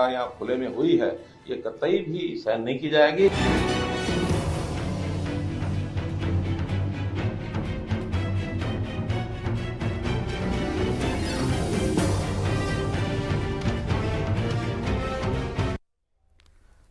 यहाँ खुले में हुई है, ये कतई भी सहन नहीं की जाएगी।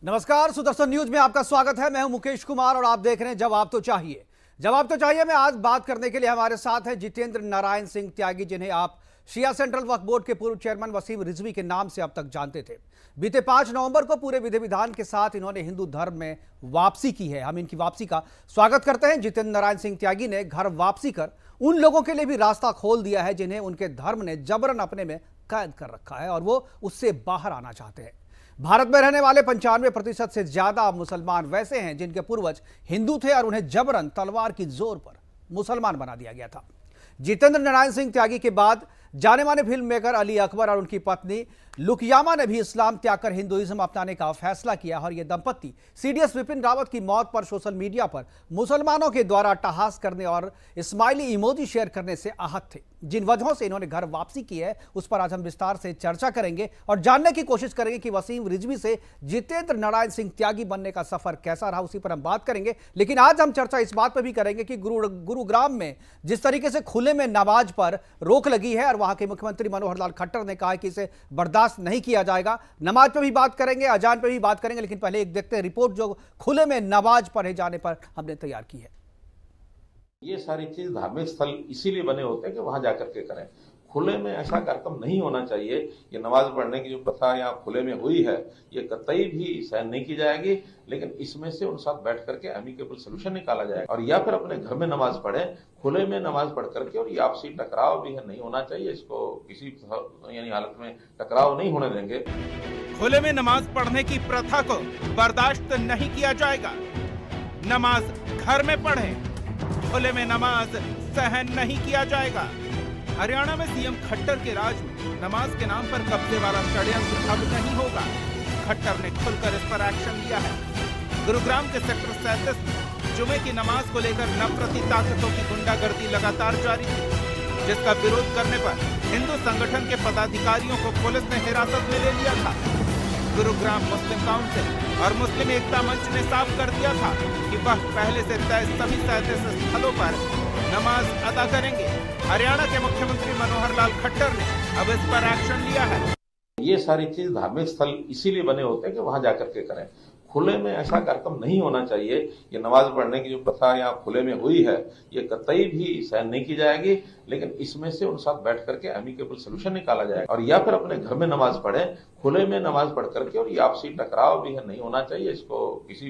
नमस्कार, सुदर्शन न्यूज में आपका स्वागत है। मैं हूं मुकेश कुमार और आप देख रहे हैं जवाब तो चाहिए। जवाब तो चाहिए में आज बात करने के लिए हमारे साथ हैं जितेंद्र नारायण सिंह त्यागी, जिन्हें आप शिया सेंट्रल वक्फ बोर्ड के पूर्व चेयरमैन वसीम रिजवी के नाम से अब तक जानते थे। बीते 5 नवंबर को पूरे विधि विधान के साथ इन्होंने हिंदू धर्म में वापसी की है। हम इनकी वापसी का स्वागत करते हैं। जितेंद्र नारायण सिंह त्यागी ने घर वापसी कर उन लोगों के लिए भी रास्ता खोल दिया है जिन्हें उनके धर्म ने जबरन अपने में कैद कर रखा है और वो उससे बाहर आना चाहते हैं। भारत में रहने वाले 95% से ज्यादा मुसलमान वैसे हैं जिनके पूर्वज हिंदू थे और उन्हें जबरन तलवार की जोर पर मुसलमान बना दिया गया था। जितेंद्र नारायण सिंह त्यागी के बाद जाने माने फिल्म मेकर अली अकबर और उनकी पत्नी लुकियामा ने भी इस्लाम त्याग कर हिंदुइज्म अपनाने का फैसला किया और यह दंपत्ति सीडीएस विपिन रावत की मौत पर सोशल मीडिया पर मुसलमानों के द्वारा अट्टहास करने और स्माइली इमोजी शेयर करने से आहत थे। जिन वजहों से इन्होंने घर वापसी की है उस पर आज हम विस्तार से चर्चा करेंगे और जानने की कोशिश करेंगे कि वसीम रिजवी से जितेंद्र नारायण सिंह त्यागी बनने का सफर कैसा रहा, उसी पर हम बात करेंगे। लेकिन आज हम चर्चा इस बात पर भी करेंगे कि गुरुग्राम में जिस तरीके से खुले में नमाज पर रोक लगी है और वहां के मुख्यमंत्री मनोहर लाल खट्टर ने कहा कि इसे बर्दाश्त नहीं किया जाएगा। नमाज पर भी बात करेंगे, अजान पर भी बात करेंगे, लेकिन पहले एक देखते हैं रिपोर्ट जो खुले में नमाज पढ़े जाने पर हमने तैयार की है। ये सारी चीज धार्मिक स्थल इसीलिए बने होते हैं कि वहां जाकर के करें। खुले में ऐसा कार्यक्रम नहीं होना चाहिए। ये नमाज पढ़ने की जो प्रथा यहाँ खुले में हुई है, ये कतई भी सहन नहीं की जाएगी। लेकिन इसमें से उन साथ बैठ करके एमिकेबल सोल्यूशन निकाला जाएगा और या फिर अपने घर में नमाज पढ़े, खुले में नमाज पढ़ करके। और ये आपसी टकराव भी है, नहीं होना चाहिए। इसको किसी यानी हालत में टकराव नहीं होने देंगे। खुले में नमाज पढ़ने की प्रथा को बर्दाश्त नहीं किया जाएगा। नमाज घर में पढ़े, खुले में नमाज सहन नहीं किया जाएगा। हरियाणा में सीएम खट्टर के राज में नमाज के नाम पर कब्जे वाला षड्यंत्र अब नहीं होगा। खट्टर ने खुलकर इस पर एक्शन लिया है। गुरुग्राम के सेक्टर 37 में जुमे की नमाज को लेकर नफरती ताकतों की गुंडागर्दी लगातार जारी थी, जिसका विरोध करने पर हिंदू संगठन के पदाधिकारियों को पुलिस ने हिरासत में ले लिया था। गुरुग्राम मुस्लिम काउंसिल और मुस्लिम एकता मंच ने साफ कर दिया था कि वह पहले से तय सभी 37 स्थलों पर नमाज अदा करेंगे। हरियाणा के मुख्यमंत्री मनोहर लाल खट्टर ने अब इस पर एक्शन लिया है। ये सारी चीज धार्मिक स्थल इसीलिए बने होते हैं कि वहां जाकर के करें। खुले में ऐसा कार्यक्रम नहीं होना चाहिए। ये नमाज पढ़ने की जो प्रथा यहाँ खुले में हुई है, ये कतई भी सहन नहीं की जाएगी। लेकिन इसमें से उन साथ बैठ करके एमिकेबल सोल्यूशन निकाला जाएगा और या फिर अपने घर में नमाज पढ़े, खुले में नमाज पढ़ करके। और ये आपसी टकराव भी है, नहीं होना चाहिए। इसको किसी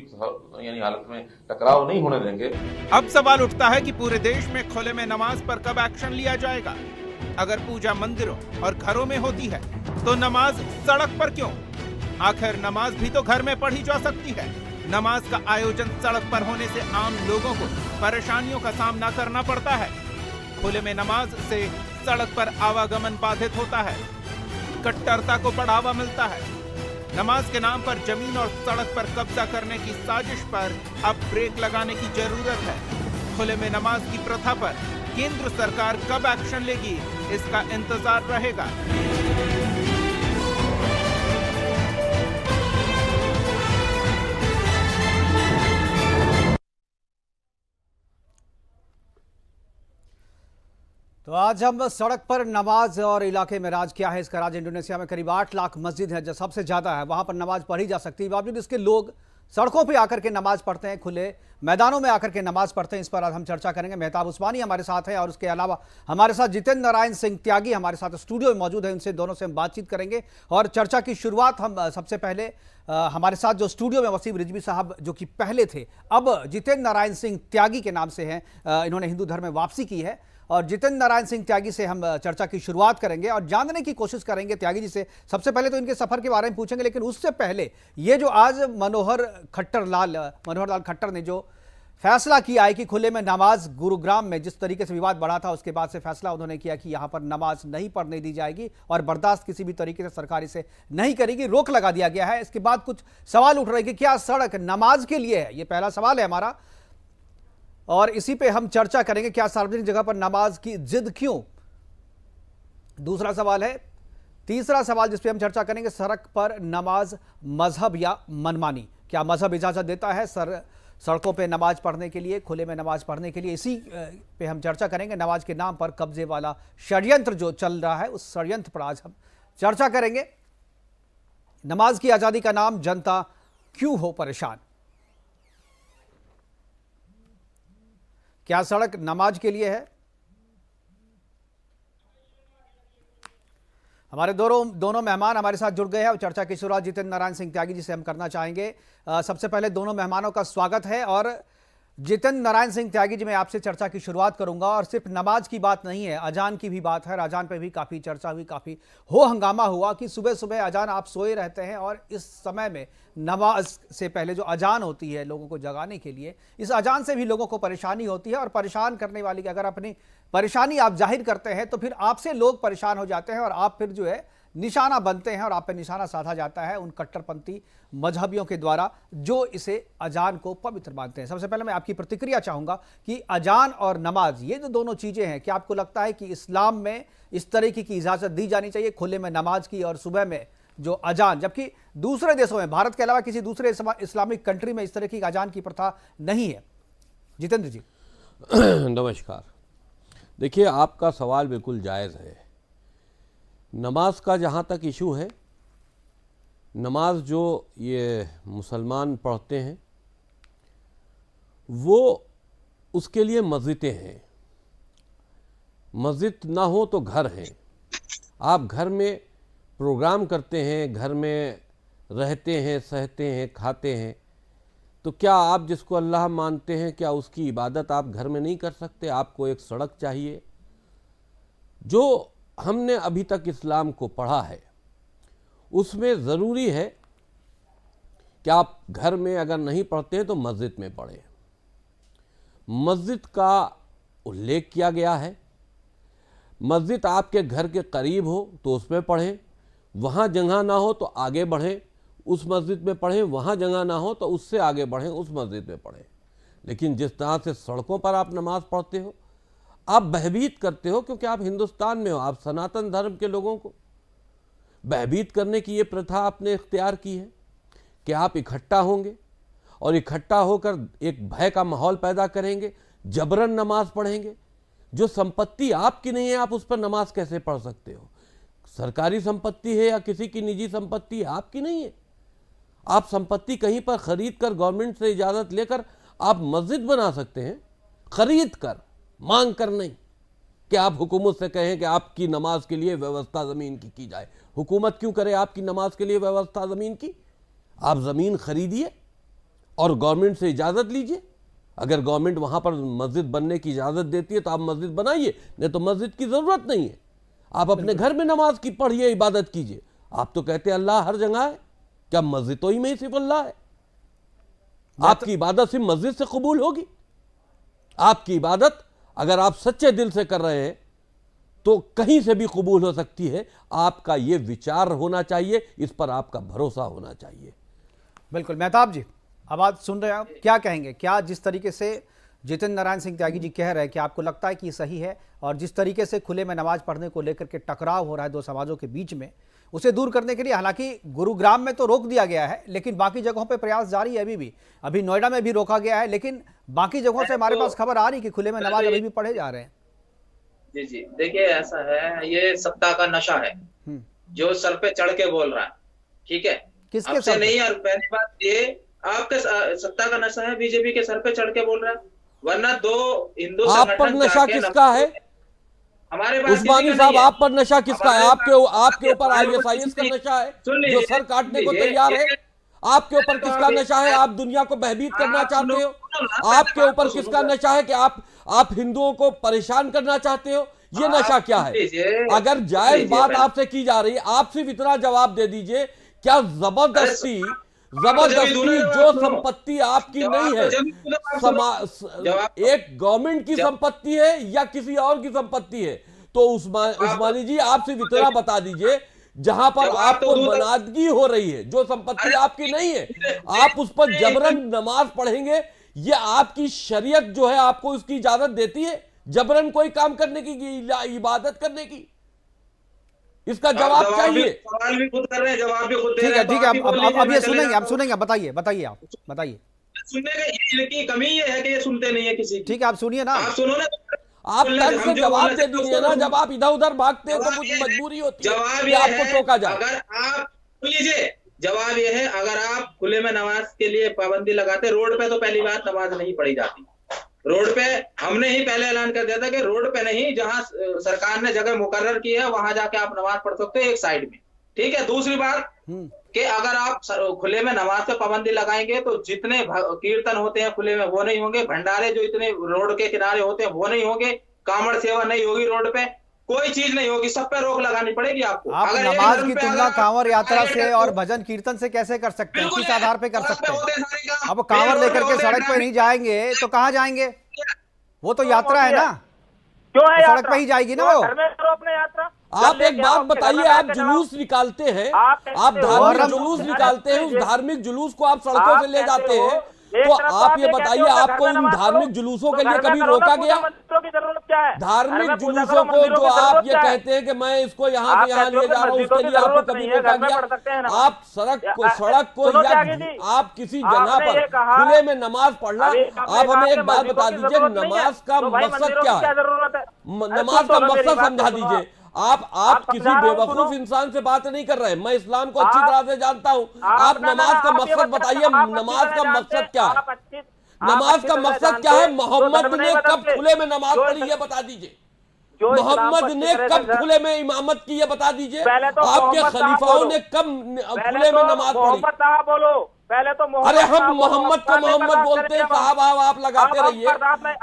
यानी हालत में टकराव नहीं होने देंगे। अब सवाल उठता है कि पूरे देश में खुले में नमाज पर कब एक्शन लिया जाएगा। अगर पूजा मंदिरों और घरों में होती है तो नमाज सड़क पर क्यों? आखिर नमाज भी तो घर में पढ़ी जा सकती है। नमाज का आयोजन सड़क पर होने से आम लोगों को परेशानियों का सामना करना पड़ता है। खुले में नमाज से सड़क पर आवागमन बाधित होता है, कट्टरता को बढ़ावा मिलता है। नमाज के नाम पर जमीन और सड़क पर कब्जा करने की साजिश पर अब ब्रेक लगाने की जरूरत है। खुले में नमाज की प्रथा पर केंद्र सरकार कब एक्शन लेगी, इसका इंतजार रहेगा। तो आज हम सड़क पर नमाज और इलाके में राज क्या है इसका राज। इंडोनेशिया में करीब 8 लाख मस्जिद है जो सबसे ज्यादा है, वहां पर नमाज पढ़ी जा सकती है। बावजूद इसके लोग सड़कों पे आकर के नमाज पढ़ते हैं, खुले मैदानों में आकर के नमाज पढ़ते हैं। इस पर आज हम चर्चा करेंगे। मेहताब उस्मानी हमारे साथ हैं और उसके अलावा हमारे साथ जितेंद्र नारायण सिंह त्यागी हमारे साथ स्टूडियो में मौजूद है। इनसे दोनों से हम बातचीत करेंगे और चर्चा की शुरुआत हम सबसे पहले हमारे साथ जो स्टूडियो में वसीम रिजवी साहब जो कि पहले थे, अब जितेंद्र नारायण सिंह त्यागी के नाम से हैं, इन्होंने हिंदू धर्म में वापसी की है। और जितेंद्र नारायण सिंह त्यागी से हम चर्चा की शुरुआत करेंगे और जानने की कोशिश करेंगे त्यागी जी से। सबसे पहले तो इनके सफर के बारे में पूछेंगे, लेकिन उससे पहले ये जो आज मनोहर लाल खट्टर ने जो फैसला किया है कि खुले में नमाज, गुरुग्राम में जिस तरीके से विवाद बढ़ा था उसके बाद से फैसला उन्होंने किया कि यहां पर नमाज नहीं पढ़ने दी जाएगी और बर्दाश्त किसी भी तरीके से सरकार इसे नहीं करेगी, रोक लगा दिया गया है। इसके बाद कुछ सवाल उठ रहे हैं कि क्या सड़क नमाज के लिए है? ये पहला सवाल है हमारा और इसी पे हम चर्चा करेंगे। क्या सार्वजनिक जगह पर नमाज की जिद क्यों? दूसरा सवाल है तीसरा सवाल जिस पे हम चर्चा करेंगे, सड़क पर नमाज मजहब या मनमानी। क्या मजहब इजाजत देता है सड़कों पे नमाज पढ़ने के लिए, खुले में नमाज पढ़ने के लिए? इसी पे हम चर्चा करेंगे। नमाज के नाम पर कब्जे वाला षड्यंत्र जो चल रहा है, उस षड्यंत्र पर आज हम चर्चा करेंगे। नमाज की आजादी का नाम, जनता क्यों हो परेशान? क्या सड़क नमाज के लिए है? हमारे दोनों मेहमान हमारे साथ जुड़ गए हैं और चर्चा की शुरुआत जितेंद्र नारायण सिंह त्यागी जी से हम करना चाहेंगे। सबसे पहले दोनों मेहमानों का स्वागत है। और जितेंद्र नारायण सिंह त्यागी जी, मैं आपसे चर्चा की शुरुआत करूंगा। और सिर्फ नमाज की बात नहीं है, अजान की भी बात है। अजान पे भी काफ़ी चर्चा हुई, काफ़ी हो हंगामा हुआ कि सुबह सुबह अजान, आप सोए रहते हैं और इस समय में नमाज से पहले जो अजान होती है लोगों को जगाने के लिए, इस अजान से भी लोगों को परेशानी होती है। और परेशान करने वाली की अगर अपनी परेशानी आप जाहिर करते हैं तो फिर आपसे लोग परेशान हो जाते हैं और आप फिर जो है निशाना बनते हैं और आप पे निशाना साधा जाता है उन कट्टरपंथी मजहबियों के द्वारा जो इसे अजान को पवित्र मानते हैं। सबसे पहले मैं आपकी प्रतिक्रिया चाहूंगा कि अजान और नमाज, ये जो दोनों चीजें हैं, क्या आपको लगता है कि इस्लाम में इस तरीके की इजाजत दी जानी चाहिए, खुले में नमाज की और सुबह में जो अजान, जबकि दूसरे देशों में, भारत के अलावा किसी दूसरे इस्लामिक कंट्री में इस तरह की अजान की प्रथा नहीं है? जितेंद्र जी। नमस्कार। देखिए, आपका सवाल बिल्कुल जायज़ है। नमाज का जहाँ तक इशू है, नमाज जो ये मुसलमान पढ़ते हैं वो उसके लिए मस्जिदें हैं। मस्जिद ना हो तो घर हैं। आप घर में प्रोग्राम करते हैं, घर में रहते हैं, सहते हैं, खाते हैं, तो क्या आप जिसको अल्लाह मानते हैं, क्या उसकी इबादत आप घर में नहीं कर सकते? आपको एक सड़क चाहिए। जो हमने अभी तक इस्लाम को पढ़ा है उसमें ज़रूरी है कि आप घर में अगर नहीं पढ़ते हैं तो मस्जिद में पढ़ें। मस्जिद का उल्लेख किया गया है। मस्जिद आपके घर के करीब हो तो उसमें पढ़ें, वहाँ जगह ना हो तो आगे बढ़ें, उस मस्जिद में पढ़ें, वहाँ जगह ना हो तो उससे आगे बढ़ें, उस मस्जिद में पढ़ें। लेकिन जिस तरह से सड़कों पर आप नमाज पढ़ते हो, आप भयभीत करते हो, क्योंकि आप हिंदुस्तान में हो, आप सनातन धर्म के लोगों को भयभीत करने की ये प्रथा आपने इख्तियार की है कि आप इकट्ठा होंगे और इकट्ठा होकर एक भय का माहौल पैदा करेंगे, जबरन नमाज पढ़ेंगे। जो संपत्ति आपकी नहीं है, आप उस पर नमाज कैसे पढ़ सकते हो? सरकारी संपत्ति है या किसी की निजी संपत्ति है, आपकी नहीं है। आप संपत्ति कहीं पर खरीद कर, गवर्नमेंट से इजाज़त लेकर आप मस्जिद बना सकते हैं, खरीद कर, मांग कर नहीं कि आप हुकूमत से कहें कि आपकी नमाज के लिए व्यवस्था ज़मीन की जाए। हुकूमत क्यों करे आपकी नमाज के लिए व्यवस्था ज़मीन की? आप ज़मीन खरीदिए और गवर्नमेंट से इजाज़त लीजिए। अगर गवर्नमेंट वहाँ पर मस्जिद बनने की इजाज़त देती है तो आप मस्जिद बनाइए, नहीं तो मस्जिद की ज़रूरत नहीं है। आप अपने घर में नमाज की पढ़िए, इबादत कीजिए। आप तो कहते हैं अल्लाह हर जगह है, क्या मस्जिदों ही में ही सिर्फ अल्लाह है? आपकी इबादत सिर्फ मस्जिद से कबूल होगी? आपकी इबादत अगर आप सच्चे दिल से कर रहे हैं तो कहीं से भी कबूल हो सकती है। आपका ये विचार होना चाहिए, इस पर आपका भरोसा होना चाहिए। बिल्कुल। मेहताब जी, आवाज़ सुन रहे हैं आप, क्या कहेंगे? क्या जिस तरीके से जितेंद्र नारायण सिंह त्यागी जी कह रहे हैं कि आपको लगता है कि सही है, और जिस तरीके से खुले में नमाज पढ़ने को लेकर के टकराव हो रहा है दो समाजों के बीच में, उसे दूर करने के लिए, हालांकि गुरुग्राम में तो रोक दिया गया है लेकिन बाकी जगहों पे प्रयास जारी है। अभी नोएडा में भी रोका गया है, लेकिन बाकी जगहों से हमारे पास खबर आ रही कि खुले में नमाज अभी भी पढ़े जा रहे हैं। जी जी, देखिए ऐसा है, ये सत्ता का नशा है जो सर पे चढ़ के बोल रहा है। ठीक है, किसके सर नहीं? और पहली बात ये, आपके सत्ता का नशा है, बीजेपी के सर पे चढ़ के बोल रहा है। वरना दो हिंदू आप पर नशा किसका है? हमारे पास उस्मानी साहब, आप पर नशा किसका है? आपके ऊपर ISIS का नशा है जो सर काटने को तैयार है। आपके ऊपर किसका नशा है? आप दुनिया को भयभीत करना चाहते हो। आपके ऊपर किसका नशा है कि आप हिंदुओं को परेशान करना चाहते हो? ये नशा क्या है? अगर जायज बात आपसे की जा रही है, आप सिर्फ इतना जवाब दे दीजिए, क्या जबरदस्ती जो संपत्ति आपकी नहीं है, एक गवर्नमेंट की संपत्ति है या किसी और की संपत्ति है, तो उस्मानी जी आप सिर्फ इतना बता दीजिए, जहां पर आपको मनादगी हो रही है, जो संपत्ति आपकी नहीं है, आप उस पर जबरन नमाज पढ़ेंगे। ये आपकी शरीयत जो है आपको उसकी इजाजत देती है जबरन कोई काम करने की, इबादत करने की? इसका जवाब चाहिए। सवाल भी खुद कर रहे हैं, जवाब भी खुद दे ठीक रहे है हैं, ठीक तो है, आप ही बोल लीजिए, अब ये मैं चले सुनेंगे, जाता अब हूं। सुनेंगे, बताइए आप बताइए। सुनने का इनकी कमी ये है कि ये सुनते नहीं है किसी की। ठीक है, आप सुनिए ना। आप सुनो ना, आप तर्क से जवाब दे दीजिए ना, जब आप इधर उधर भागते हैं तो जवाब मुझे ये है, मजबूरी होती है जवाब कि ये आपको है, टोका जाए। अगर आप सुन लीजिए, जवाब ये है, अगर आप खुले में नमाज के लिए पाबंदी लगाते, रोड पे तो पहली बात नमाज नहीं पढ़ी जाती। रोड पे हमने ही पहले ऐलान कर दिया था कि रोड पे नहीं, जहां सरकार ने जगह मुकर्रर की है वहां जाके आप नमाज पढ़ सकते हो एक साइड में। ठीक है, दूसरी बात कि अगर आप खुले में नमाज पे पाबंदी लगाएंगे तो जितने कीर्तन होते हैं खुले में वो नहीं होंगे, भंडारे जो इतने रोड के किनारे होते हैं वो नहीं होंगे, कांवड़ सेवा नहीं होगी, रोड पे कोई चीज नहीं होगी, सब पे रोक लगानी पड़ेगी आपको। आप अगर एक नमाज धर्म की पे तुलना अगर आप कांवड़ यात्रा टारगेट से करते और हो, भजन कीर्तन से कैसे कर सकते हैं, बिल्कुल किस आधार पे कर सड़क सकते पे होते हैं? हैं सारे काम। अब कांवड़ मेन रोड लेकर पे के होते हैं, सड़क पे नहीं जाएंगे तो कहाँ जाएंगे? वो तो यात्रा है ना, क्यों है तो सड़क यात्रा? पे ही जाएगी ना वो। घर में करो अपने यात्रा। आप एक बात बताइए, आप जुलूस निकालते हैं, आप धार्मिक मुहर्रम- जुलूस निकालते हैं, उस धार्मिक जुलूस को आप सड़कों से ले जाते हैं, तो आप ये बताइए आपको उन धार्मिक जुलूसों के लिए कभी रोका गया? की जरूरत क्या है? धार्मिक जुलूसों को जो आप ये कहते हैं कि मैं इसको यहाँ से यहाँ ले जा रहा हूँ, उसके लिए आपको कभी रोका गया? आप सड़क को या आप किसी जगह पर खुले में नमाज पढ़ना, आप हमें एक बात बता दीजिए, नमाज का मकसद क्या है? नमाज का मकसद समझा दीजिए। आप किसी बेवकूफ इंसान से बात नहीं कर रहे हैं, मैं इस्लाम को अच्छी तरह से जानता हूँ। आप नमाज का मकसद बताइए, नमाज का मकसद क्या है? नमाज का मकसद क्या है? मोहम्मद ने कब खुले में नमाज पढ़ी ये बता दीजिए। मोहम्मद ने कब खुले में इमामत की ये बता दीजिए। आपके खलीफाओं ने कब खुले में नमाज पढ़ी? बोलो पहले तो। अरे हम मोहम्मद को मोहम्मद बोलते हैं साहब, आप लगाते रहिए।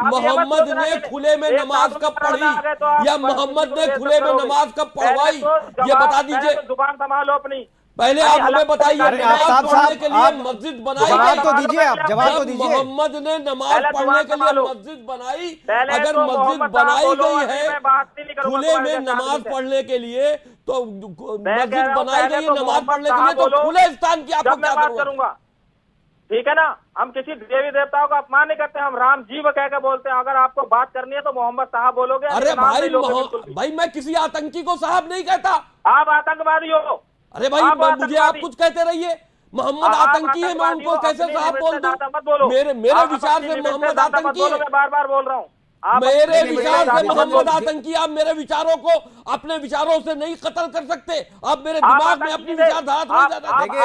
मोहम्मद ने खुले में नमाज कब पढ़ी या मोहम्मद ने खुले में नमाज कब पढ़वाई ये बता दीजिए। जुबान संभालो अपनी। पहले आप हमें बताइए, नमाज साहब, पढ़ने के लिए आप मस्जिद बनाई जवाब गई? तो दीजिए, आप जवाब तो जब दीजिए। मोहम्मद ने नमाज पढ़ने के लिए मस्जिद बनाई, अगर तो मस्जिद मोहम्मद बनाई साहब बोलो, गई अभी है मैं बात नहीं करूंगा खुले तुम्हारे में साथ नमाज मुझसे। पढ़ने के लिए, तो मैं कह मस्जिद रहा हूं, बनाई पहले गई है तो नमाज मोहम्मद पढ़ने के लिए, साहब तो बोलो, खुले स्थान की आपको जब मैं क्या बात जरूरत है? करूंगा, ठीक है ना। हम किसी देवी देवताओं का अपमान नहीं करते, हम राम जी कह के बोलते हैं। अगर आपको बात करनी है तो मोहम्मद साहब बोलोगे। अरे नाम नहीं लोगे बिल्कुल भी। भाई मैं किसी आतंकी को साहब नहीं कहता। आप आतंकवादी हो। अरे भाई मुझे आप कुछ कहते रहिए। मोहम्मद आतंकी है, मैं उनको कैसे साहब बोल दूं? मेरे विचार से मोहम्मद आतंकी है। बार बार बोल रहा हूँ, मेरे विचार से मोहम्मद आतंकी। आप मेरे विचारों को अपने विचारों से नहीं कत्ल कर सकते। आप मेरे दिमाग में अपनी विचारधारा थोड़ी ज्यादा। देखिए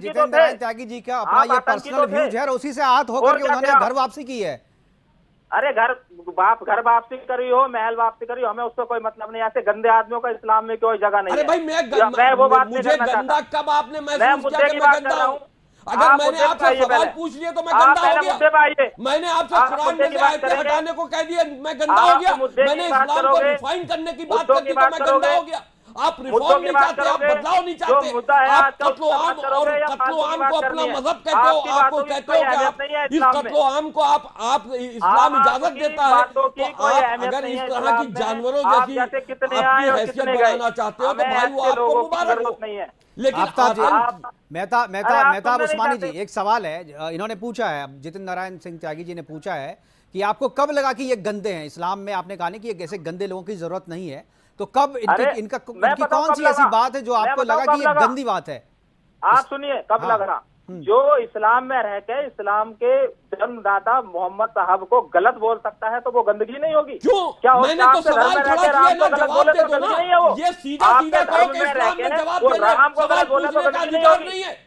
जितेंद्र नारायण त्यागी जी का अपना ये पर्सनल व्यूज है और उसी से आहत होकर के उन्होंने घर वापसी की है। अरे घर वापसी करी हो, महल वापसी करी हो, हमें उससे कोई मतलब नहीं। ऐसे गंदे आदमियों का इस्लाम में कोई जगह नहीं अरे है। भाई मैं वो बात नहीं मुझे करना गंदा चाहता। कब आपने मैं महसूस मुद्दे किया की कि मैं बात कर गंदा रहा हूँ? हूँ। अगर आप मैंने मुद्दे आपसे पे सवाल आइए पूछ लिया तो मैं आप गंदा हो पहले मुद्दे पे गया। आइए। मैंने आपसे आप कुरान मुद्दे में की से बात आयतें करेंगे। हटाने को कह दिया, मैं गंदा हो आप गया। मुद्दे की मैंने बात इस्लाम को करोगे, रिफाइन करने की बात मुद्दों कर की दी तो बात मैं गंदा करोगे, हो गया। आप मुद्दों रिफॉर्म की नहीं बात चाहते, आप करोगे, बदलाव नहीं जो चाहते। मुद्दा है आप आज का कत्लो उसका आम बात और करोगे या कत्लो फालतू की आम बात को अपना करनी है? मजहब कहते हो, आपकी आपको बातों की कहते कोई हो कि अहमियत आप नहीं है इस इस्लाम में। कत्लो आम को आप इस्लाम इजाजत आपकी देता है, बातों की तो कोई आप अहमियत अगर नहीं इस है तरह की इस्लाम में। जानवरों आप जैसी जैसे कितने अपनी आए और हैसियत कितने गए। बनाना चाहते हो तो हमें भाई वो ऐसे आपको लोगों की मुबारक जरूरत हो। नहीं है। लेकिन आफ्ताब मेहताब सुनने नहीं उस्मानी जी, चाहते। एक सवाल है, इन्होंने पूछा है, जितेंद्र नारायण सिंह त्यागी जी ने पूछा है कि आपको कब लगा कि ये गंदे हैं? इस्लाम में आपने कहा नहीं कि ऐसे गंदे लोगों की जरूरत नहीं है, तो कब इनकी कौन सी ऐसी बात है जो आपको लगा कि ये गंदी बात है? आप सुनिए कब लग रहा। जो इस्लाम में रह के इस्लाम के जन्मदाता मोहम्मद साहब को गलत बोल सकता है तो वो गंदगी नहीं होगी? क्यों? क्या मैंने तो सवाल खड़ा किया ना, जवाब दे दो ना। ये सीधा सीधा कहो कि इस्लाम में जवाब देना, सवाल पूछने का अधिकार नहीं है।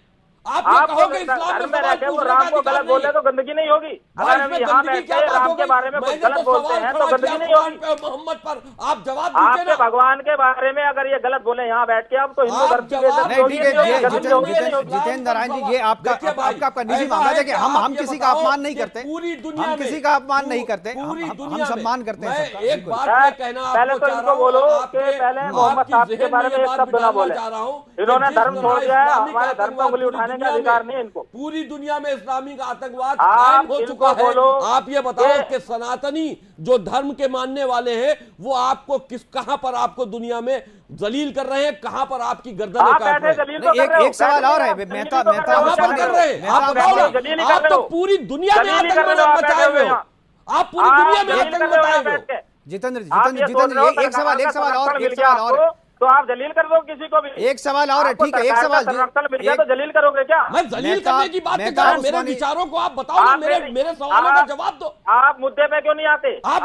आप ये कहो कि इस्लाम में सवाल पूछने का राम को अधिकार गलत नहीं बोले है। तो गंदगी नहीं होगी। अगर हम यहाँ बैठ के राम के बारे में कुछ गलत बोलते हैं तो गंदगी नहीं होगी। मोहम्मद पर आप जवाब दीजिए आपके ना। भगवान के बारे में अगर ये गलत बोले यहाँ बैठ के आप तो हिंदू आप धर्म की जवाब बेइज्जती नहीं, होगी, ठीक है, नहीं होगी, जितेंद्र होगी, नहीं होगी। जितेंद्र नारायण जी, ये आपका देखिए भाई, आपका निजी ऐसा मामला है है कि कि हम आप ये किसी का बताओ अपमान नहीं कि करते, पूरी दुनिया हम में, किसी का अपमान नहीं करते, पूरी हम दुनिया में सम्मान करते हैं मैं सबका, एक बिल्कुल। बात मैं कहना पहले आपको तो चाह इनको रहा हूं, बोलो आपके- कि पहले आपकी मोहम्मद साहब के ज़हन बारे में में ये एक बात शब्द ना डालना बोले। चाह रहा हूं कि इन्होंने जिस धर्म तरह छोड़ दिया है, इस्लामिक हमारे धर्म पे आतंकवाद उंगली पूरी उठाने का दुनिया में- अधिकार नहीं है इनको। पूरी दुनिया में इस्लामिक आतंकवाद आप कायम हो इनको चुका है। बोलो आप ये बताओ कि- कि सनातनी जो धर्म के मानने वाले हैं वो आपको कहां पर आपको दुनिया में जलील कर रहे हैं, कहां पर आपकी गर्दनें आप काट रहे बैठे हैं? जलील तो कर एक रहे हो। एक सवाल और है, बैठे मेहता जलील तो मेहता कर रहे हो। कहां पर कर रहे हैं? आप बताओ ना। जलील ही कर आप रहे तो हो। पूरी दुनिया में जलील ही कर आतंक रहे हो, आप मचाए बैठे हुए हुए हो। हैं। आप पूरी दुनिया में जलील आतंक कर रहे हो मचाए आप हुए हो। बैठ के। जितेंद्र आप ये सोच रहे हो एक सवाल सरकार का और संरक्षण एक मिल गया सवाल और आपको, तो आप जलील कर दो किसी को भी। एक सवाल और है, आपको ठीक है, एक सरकार का सवाल संरक्षण मिल गया तो जलील करोगे क्या? मैं जलील करने की बात नहीं कर रहा हूं, मेरे विचारों को आप बताओ ना, मेरे सवालों का जवाब दो। आप मुद्दे पे क्यों नहीं आते? आप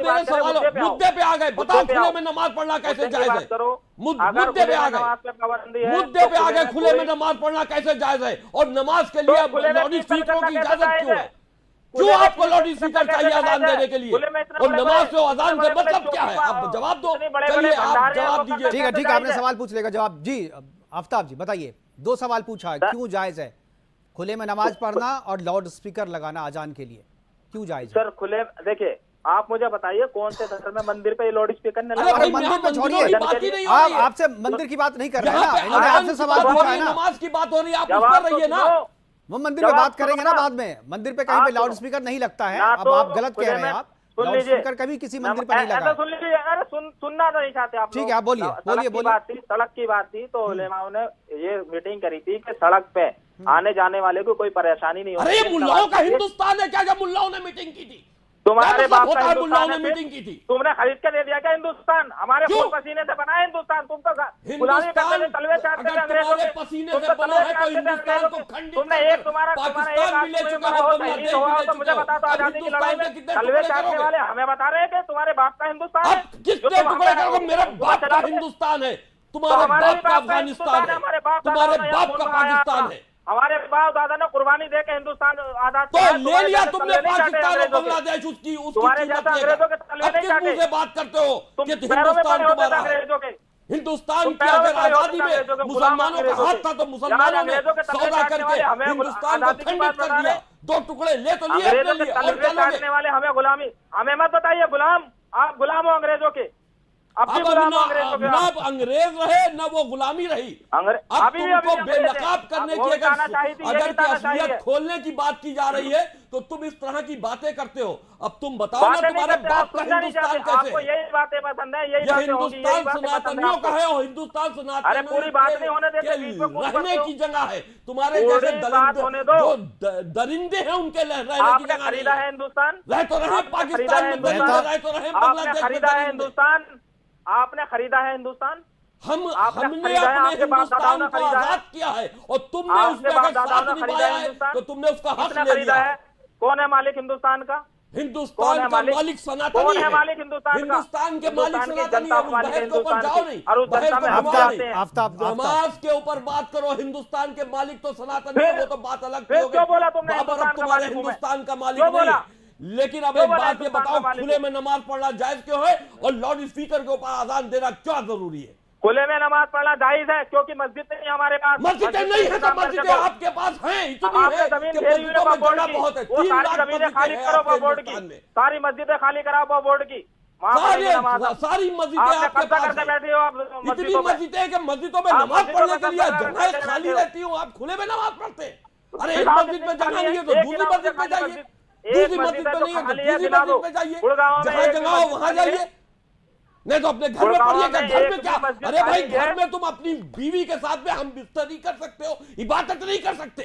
मेरे सवालों मुद्दे पे आ गए। बताओ खुले में नमाज पढ़ना कैसे जायज है? मुद्दे पे आ गए, मुद्दे पे आ गए। खुले में नमाज पढ़ना कैसे जायज है? और नमाज के लिए लाउड स्पीकरों की इजाजत क्यों है? क्यों आपको लाउड स्पीकर चाहिए अजान देने के लिए? और नमाज से अजान से मतलब क्या है? आप जवाब दो। चलिए आप जवाब दीजिए। ठीक है, ठीक है, आपने सवाल पूछ लेगा, जवाब जी। आफ्ताब जी बताइए, 2 सवाल पूछा है, क्यों जायज है खुले में नमाज पढ़ना और लाउड स्पीकर लगाना अजान के लिए, क्यों जायज है? सर खुले, देखिए आप मुझे बताइए कौन से धर्म में मंदिर पे लाउड स्पीकर ने अरे लगाया? मंदिर पे छोड़िए, आप आपसे मंदिर की बात नहीं कर रहे हैं ना, इन्होंने आपसे सवाल पूछा है ना, नमाज की बात हो रही है, आप उस पर रहिए ना। वो मंदिर पे बात करेंगे ना बाद में। मंदिर पे कहीं पे लाउड स्पीकर नहीं लगता है, अब आप गलत कह रहे हैं। आप लाउड स्पीकर कभी किसी मंदिर पे नहीं लगा। सुन लीजिए, अरे सुनना तो नहीं चाहते आप। ठीक है, आप बोलिए, बोलिए, बोलिए। सड़क की बात थी तो उलेमाओं ने ये मीटिंग करी थी कि सड़क पे आने जाने वाले को कोई परेशानी नहीं होती। अरे ये मुल्लाओं का हिंदुस्तान है क्या? जब मुल्लाओं ने मीटिंग की थी, तुम्हारे बाप का मुल्लाओं ने हिंदुस्तान मीटिंग की थी, तुमने खरीद के दे दिया क्या हिंदुस्तान? हमारे खून पसीने से बना है हिंदुस्तान। तुम तो गुलामी करते थे, तलवे चाटते थे अंग्रेजों के। पसीने से बना है तो हिंदुस्तान को खंडित तुमने एक तुम्हारा पाकिस्तान भी ले चुका है, बांग्लादेश भी ले तो मुझे चुका बता दो, है। आजादी की लड़ाई में कितने तलवे टुकड़े चाटने करोगे? वाले हमें बता रहे हैं कि तुम्हारे बाप का हिंदुस्तान है। अब कितने टुकड़े करोगे? मेरे बाप का हिंदुस्तान है, तुम्हारे बाप का अफगानिस्तान है, तुम्हारे बाप का पाकिस्तान है। हमारे बाप दादा ने कुर्बानी दे के हिंदुस्तान आजाद तो ले लिया तुमने पाकिस्तान और बांग्लादेश, उसकी तुम्हारे जैसा अंग्रेजों के तलवे नहीं किस मुंह से बात करते हो कि हिंदुस्तान तुम्हारा है? हिंदुस्तान की अगर आजादी में मुसलमानों का हाथ था तो मुसलमानों ने सौदा करके हिंदुस्तान को खंडित कर दिया। 2 टुकड़े ले तो लिए अपने लिए, और क्या लोगे? वाले हमें गुलामी, हमें मत बताइए गुलाम, आप गुलाम हो अंग्रेजों के। अब अब ना अंग्रेज रहे ना वो गुलामी रही। अब तुमको बेनकाब करने की अगर असलियत खोलने की बात की जा रही है तो तुम इस तरह की बातें करते हो। अब तुम बताओ ना तुम्हारे बाप का हिंदुस्तान कैसे? यही बातें पसंद है, यही हिंदुस्तान सनातनियों का है और हिंदुस्तान अरे पूरी बात नहीं होने देते, रहने की जगह है। तुम्हारे जैसे जो दरिंदे हैं उनके रहने की जगह खरीदा है हिंदुस्तान। रह तो रहे पाकिस्तान में, रह तो रहे बांग्लादेश में, खरीदा है हिंदुस्तान, आपने खरीदा है हिंदुस्तान। हमने अपने हिंदुस्तान को आजाद किया है और तुमने उसमें अगर साथ निभाया है तो तुमने उसका हक ले लिया है। कौन है मालिक हिंदुस्तान का? हिंदुस्तान का मालिक सनातनी है। कौन है मालिक हिंदुस्तान का? हिंदुस्तान के मालिक सनातनी है। उस बहस के ऊपर जाओ नहीं, और उस जनता में हम जाते हैं। नमाज के ऊपर बात करो। हिंदुस्तान के मालिक तो सनातनी है, वो तो बात अलग हो गई। क्यों बोला तुमने तुम्हारे हिंदुस्तान का मालिक नहीं है। लेकिन अब एक बात ये बताओ, खुले में नमाज पढ़ना जायज क्यों है और लाउड स्पीकर के ऊपर आजान देना क्या जरूरी है? खुले में नमाज पढ़ना जायज है क्योंकि मस्जिद नहीं हमारे पास। मस्जिदें नहीं है तो मस्जिदें आपके पास हैं, इतनी है कि मस्जिदों में जगह बहुत है। 3 लाख जमीनें खाली करो बोर्ड की, सारी मस्जिदें खाली कराओ बोर्ड की, सारी मस्जिदें आपके पास बैठे हो आप। इतनी मस्जिदें कि मस्जिदों में नमाज पढ़ने के लिए जगह खाली रहती हूँ, आप खुले में नमाज पढ़ते? अरे एक मस्जिद में जगह नहीं है तो दूसरी मस्जिद में जाइए, दूसरी मस्जिद में नहीं है तो तीसरी मस्जिद में जाइए, जहाँ जगह हो वहां जाइए। नहीं तो अपने घर में पढ़िए। घर में क्या? अरे भाई घर में तुम अपनी बीवी के साथ में हम बिस्तर नहीं कर सकते हो, इबादत नहीं कर सकते,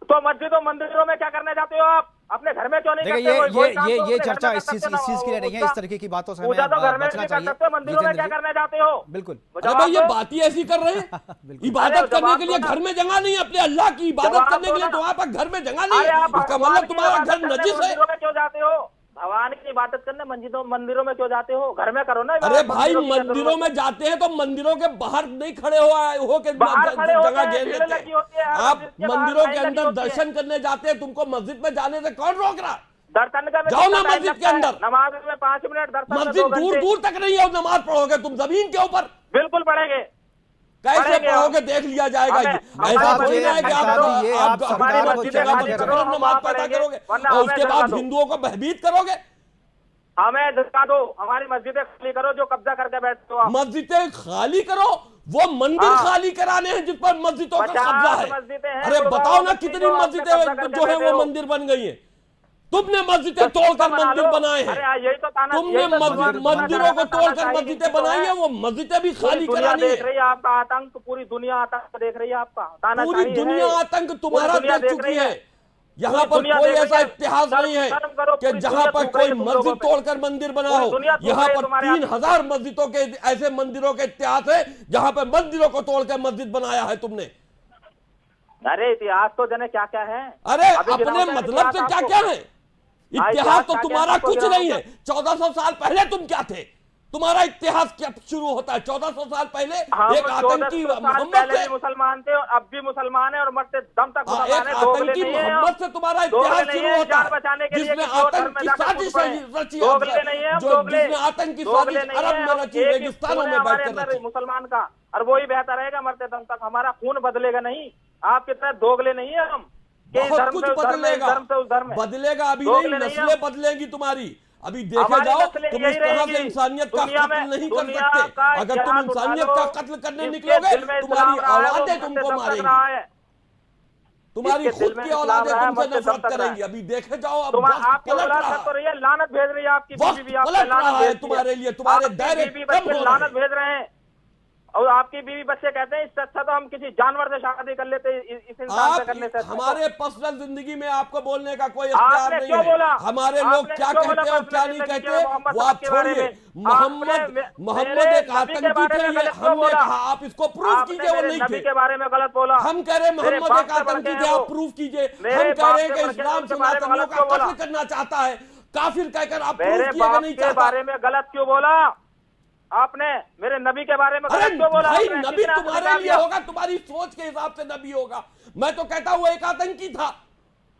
तो मस्जिदों मंदिरों में क्या करने जाते हो आप? अपने घर में क्यों नहीं करते? ये चर्चा इस चीज के लिए नहीं है। इस तरीके की बातों से हमें बचना चाहिए। मंदिरों में क्या करने जाते हो? बिल्कुल। अरे भाई ये बात ही ऐसी कर रहे हैं। इबादत करने के लिए घर में जगह नहीं, अपने अल्लाह की इबादत करने के लिए तो वहां पर घर में जगह नहीं है। इसका मतलब तुम्हारा घर नजिस है। क्यों जाते हो भगवान की इबादत करने? मंदिरों में क्यों जाते हो? घर में करो ना। अरे भाई मंदिरों में जाते हैं तो मंदिरों के बाहर नहीं खड़े हो के जगह घेर लेते हैं। आप मंदिरों के अंदर दर्शन करने जाते हैं, तुमको मस्जिद में जाने से कौन रोक रहा? दर्शन का जाओ ना मस्जिद के अंदर। नमाज में 5 मिनट दर्शन। मस्जिद दूर दूर तक नहीं है और नमाज पढ़ोगे तुम जमीन के ऊपर? बिल्कुल पढ़ेंगे। कैसे पढ़ोगे देख लिया जाएगा। ऐसा थोड़ी ना है कि आप हमारी जगह पर नमाज पैदा करोगे और उसके बाद हिंदुओं को भयभीत करोगे। हमें दिखा दो, हमारी मस्जिदें खाली करो जो कब्जा करके बैठते हो। मस्जिदें खाली करो, वो मंदिर खाली कराने हैं जिस पर मस्जिदों का कब्जा है। अरे बताओ ना कितनी मस्जिदें जो है वो मंदिर बन गई है। तुमने मस्जिदें तोड़कर मंदिर बनाए हैं, तुमने मंदिरों को तोड़कर मस्जिदें बनाई है, वो मस्जिदें भी खाली करानी है। देख रही है आपका आतंक, पूरी दुनिया आतंक देख रही है आपका। पूरी दुनिया आतंक तुम्हारा देख चुकी है। यहाँ पर कोई ऐसा इतिहास नहीं है कि जहां पर कोई मस्जिद तोड़कर मंदिर बना हो। यहाँ पर 3000 मस्जिदों के ऐसे मंदिरों के इतिहास है जहां पर मंदिरों को तोड़कर मस्जिद बनाया है तुमने। अरे इतिहास तो जने क्या क्या है, अरे अपने मतलब से क्या क्या है? इतिहास तो तुम्हारा कुछ नहीं है। 1400 साल पहले तुम क्या थे? तुम्हारा इतिहास क्या शुरू होता है? 1400 साल पहले एक आतंकी मोहम्मद से मुसलमान थे और अब भी मुसलमान है और मरते दम तक एक आतंकी मोहम्मद से तुम्हारा इतिहास शुरू होता है, जिसने आतंकी साजिश रची, जिसने आतंकी साजिश अरब में रची, रेगिस्तानों में बैठकर रची। मुसलमान का, और वही बेहतर रहेगा मरते दम तक। हमारा खून बदलेगा नहीं, आपकी तरह दोगले नहीं है हम। बहुत कुछ बदलेगा, बदलेगा अभी नहीं, नस्लें बदलेंगी तुम्हारी। अभी देखे जाओ तुम इस तरह से इंसानियत का कत्ल नहीं कर सकते। अगर तुम इंसानियत का कत्ल करने निकलोगे तुम्हारी औलादें तुमको मारेंगी, तुम्हारी खुद की औलादें तुमसे नफरत करेंगी। अभी देखे जाओ अब वक्त पलट रहा है, लानत भेज रही है आपकी बीवी भी, पलट रहा है तुम्हारे लिए, तुम्हारे दायरे कम हो लानत रहे हैं। भेज रहे हैं और आपकी बीवी बच्चे कहते हैं इससे अच्छा तो हम किसी जानवर से शादी कर लेते, इस इंसान से करने से। हमारे पर्सनल जिंदगी में आपको बोलने का कोई इख्तियार नहीं है। हमारे लोग क्या कहते हैं और क्या नहीं कहते वो आप छोड़िए। मोहम्मद एक आतंकी थे, ये हमने कहा, आप इसको प्रूफ कीजिए वो नहीं थे। के बारे में गलत बोला। हम कह रहे हैं मोहम्मद एक आतंकी थे, आप प्रूफ कीजिए। हम कह रहे हैं कि इस्लाम सनातनियों का कत्ल करना चाहता है, काफिर कहकर आप प्रूफ कीजिएगा नहीं चाहता। बारे में गलत क्यों बोला आपने? मेरे नबी के बारे में गलत क्यों बोला? भाई नबी तुम्हारे लिए होगा, तुम्हारी सोच के हिसाब से नबी होगा। मैं तो कहता हूँ एक आतंकी था।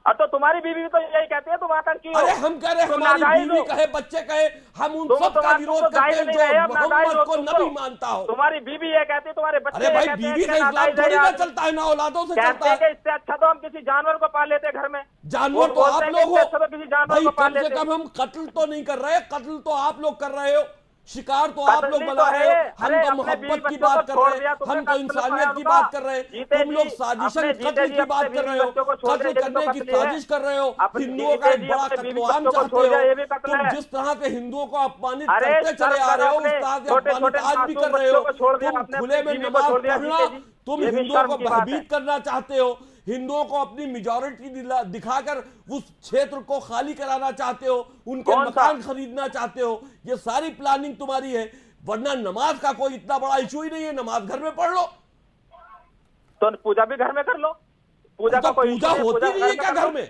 अब तो तुम्हारी बीवी तो यही कहती है तुम आतंकी हो। अरे हम कह रहे हमारी बीवी कहे, बच्चे कहे, हम उन सब का विरोध करते हैं जो मोहम्मद को नबी मानता हो। तुम्हारी बीवी ये कहती है, तुम्हारे बच्चे अरे भाई बीवी से इस्लाम थोड़ी ना चलता है, ना औलादों से चलता है। इससे अच्छा तो हम किसी जानवर को पाल लेते घर में। जानवर तो आप लोग हो किसी जानवर भाई, को पाल कम से लेते। कम हम कत्ल तो नहीं कर रहे, कत्ल तो आप लोग कर रहे हो, शिकार तो आप लोग बना रहे हो। हम तो मोहब्बत की बात कर रहे हैं, हम तो इंसानियत की बात कर रहे हैं। तुम लोग साजिशन कत्ल की बात कर रहे हो, कत्ल करने की साजिश कर रहे हो। हिंदुओं का एक बड़ा कत्लेआम चाहते हो। तुम जिस तरह से हिंदुओं को अपमानित करते चले आ रहे हो उस तरह से अपमानित आज भी कर रहे हो। तुम खुले में नमाज पढ़ना, तुम हिंदुओं को भयभीत करना चाहते हो, हिंदुओं को अपनी मेजॉरिटी दिखाकर उस क्षेत्र को खाली कराना चाहते हो, उनके मकान खरीदना चाहते हो। ये सारी प्लानिंग तुम्हारी है, वरना नमाज का कोई इतना बड़ा इशू ही नहीं है। नमाज घर में पढ़ लो, तो पूजा भी घर में कर लो। पूजा तो पूजा होती नहीं है क्या घर में?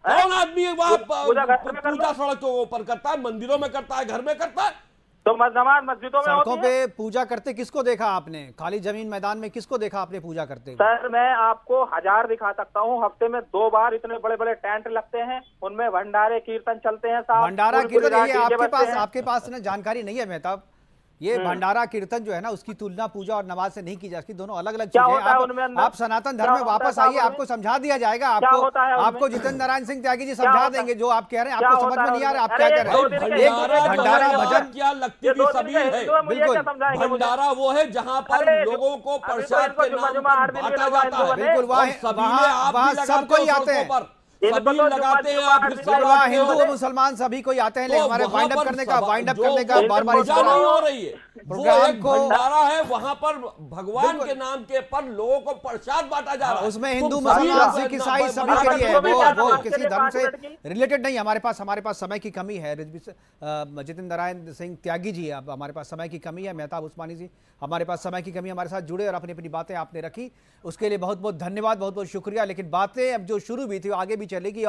कौन आदमी वहां पूजा सड़क के ऊपर करता है, मंदिरों में करता है, घर में करता है? तो नमाज मस्जिदों में सड़कों होती है। पे पूजा करते किसको देखा आपने? खाली जमीन मैदान में किसको देखा आपने पूजा करते? सर मैं आपको 1000 दिखा सकता हूँ। हफ्ते में 2 बार इतने बड़े बड़े टेंट लगते हैं, उनमें भंडारे कीर्तन चलते हैं साहब। भंडारा कीर्तन ये आपके पास ना जानकारी नहीं है मेहताब। ये भंडारा कीर्तन जो है ना उसकी तुलना पूजा और नमाज से नहीं की जा सकती, दोनों अलग अलग चीजें हैं। आप सनातन धर्म में वापस आइए, आपको समझा दिया जाएगा। आपको जितेंद्र नारायण सिंह त्यागी जी समझा देंगे जो आप कह रहे हैं। आपको समझ में नहीं आ रहा आप क्या कह रहे हैं? भंडारा भजन क्या लगती थी सभी है, बिल्कुल भंडारा वो है जहाँ पर लोगों को प्रसाद के नाम पर बांटा जाता है। बिल्कुल वहाँ सब कोई आते हैं, सभी लगाते हैं आप, हिंदू और मुसलमान सभी कोई आते हैं, लेकिन हमारे वाइंड अप करने का बार बार नहीं हो रही है। वो एक भंडारा है, वहां पर भगवान के नाम के पर लोगों को प्रसाद बांटा जा रहा है। उसमें हिंदू मुसलमान सिख ईसाई सभी के लिए है, वो किसी धर्म से रिलेटेड नहीं। हमारे पास समय की कमी है। जितेंद्र नारायण सिंह त्यागी जी, अब हमारे पास समय की कमी है। मेहताब उस्मानी जी, हमारे पास समय की कमी, हमारे साथ जुड़े और अपनी अपनी बातें आपने रखी, उसके लिए बहुत बहुत धन्यवाद, बहुत बहुत शुक्रिया। लेकिन बातें अब जो शुरू हुई थी आगे भी चलेगी और